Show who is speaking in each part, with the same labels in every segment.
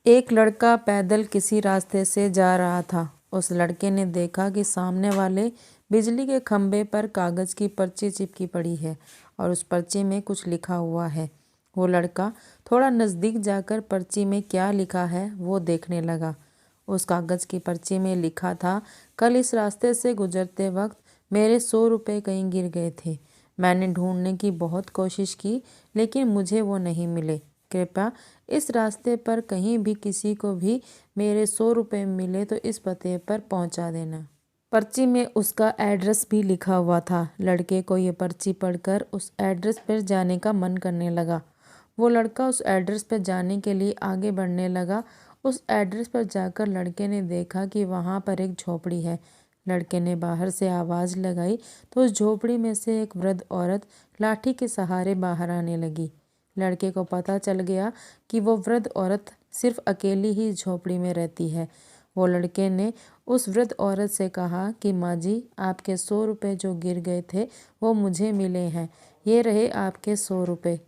Speaker 1: एक लड़का पैदल किसी रास्ते से जा रहा था। उस लड़के ने देखा कि सामने वाले बिजली के खंभे पर कागज़ की पर्ची चिपकी पड़ी है और उस पर्ची में कुछ लिखा हुआ है। वो लड़का थोड़ा नज़दीक जाकर पर्ची में क्या लिखा है वो देखने लगा। उस कागज़ की पर्ची में लिखा था, कल इस रास्ते से गुजरते वक्त मेरे 100 रुपये कहीं गिर गए थे। मैंने ढूंढने की बहुत कोशिश की लेकिन मुझे वो नहीं मिले। कृपया इस रास्ते पर कहीं भी किसी को भी मेरे 100 रुपये मिले तो इस पते पर पहुंचा देना। पर्ची में उसका एड्रेस भी लिखा हुआ था। लड़के को ये पर्ची पढ़कर उस एड्रेस पर जाने का मन करने लगा। वो लड़का उस एड्रेस पर जाने के लिए आगे बढ़ने लगा। उस एड्रेस पर जाकर लड़के ने देखा कि वहाँ पर एक झोपड़ी है। लड़के ने बाहर से आवाज़ लगाई तो उस झोपड़ी में से एक वृद्ध औरत लाठी के सहारे बाहर आने लगी। लड़के को पता चल गया कि वो वृद्ध औरत सिर्फ अकेली ही झोपड़ी में रहती है। वो लड़के ने उस वृद्ध औरत से कहा कि माँ जी, आपके 100 रुपये जो गिर गए थे वो मुझे मिले हैं, ये रहे आपके 100 रुपये।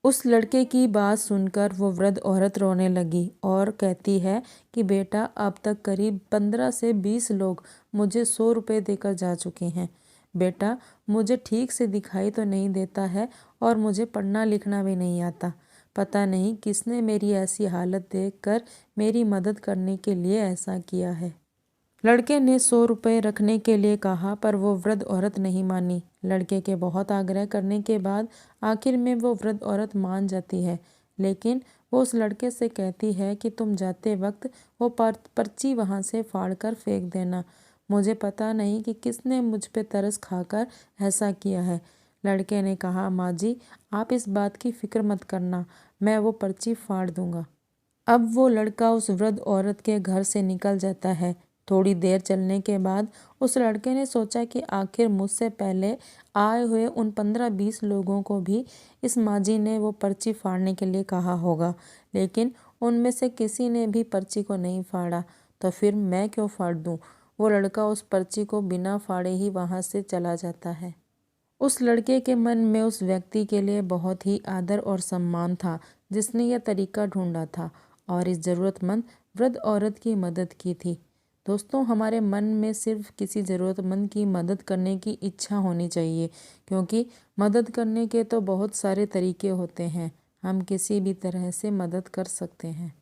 Speaker 1: उस लड़के की बात सुनकर वो वृद्ध औरत रोने लगी और कहती है कि बेटा, अब तक करीब 15 से 20 लोग मुझे 100 रुपये देकर जा चुके हैं। बेटा, मुझे ठीक से दिखाई तो नहीं देता है और मुझे पढ़ना लिखना भी नहीं आता। पता नहीं किसने मेरी ऐसी हालत देखकर मेरी मदद करने के लिए ऐसा किया है। लड़के ने 100 रुपये रखने के लिए कहा पर वो वृद्ध औरत नहीं मानी। लड़के के बहुत आग्रह करने के बाद आखिर में वो वृद्ध औरत मान जाती है, लेकिन वो उस लड़के से कहती है कि तुम जाते वक्त वो पर्ची वहाँ से फाड़ कर फेंक देना। मुझे पता नहीं कि किसने मुझ पे तरस खाकर ऐसा किया है। लड़के ने कहा, माँ जी, आप इस बात की फ़िक्र मत करना, मैं वो पर्ची फाड़ दूंगा। अब वो लड़का उस वृद्ध औरत के घर से निकल जाता है। थोड़ी देर चलने के बाद उस लड़के ने सोचा कि आखिर मुझसे पहले आए हुए उन 15-20 लोगों को भी इस माजी ने वो पर्ची फाड़ने के लिए कहा होगा, लेकिन उनमें से किसी ने भी पर्ची को नहीं फाड़ा, तो फिर मैं क्यों फाड़ दूं। वो लड़का उस पर्ची को बिना फाड़े ही वहाँ से चला जाता है। उस लड़के के मन में उस व्यक्ति के लिए बहुत ही आदर और सम्मान था जिसने यह तरीका ढूंढा था और इस ज़रूरतमंद वृद्ध औरत की मदद की थी। दोस्तों, हमारे मन में सिर्फ किसी ज़रूरतमंद की मदद करने की इच्छा होनी चाहिए, क्योंकि मदद करने के तो बहुत सारे तरीके होते हैं। हम किसी भी तरह से मदद कर सकते हैं।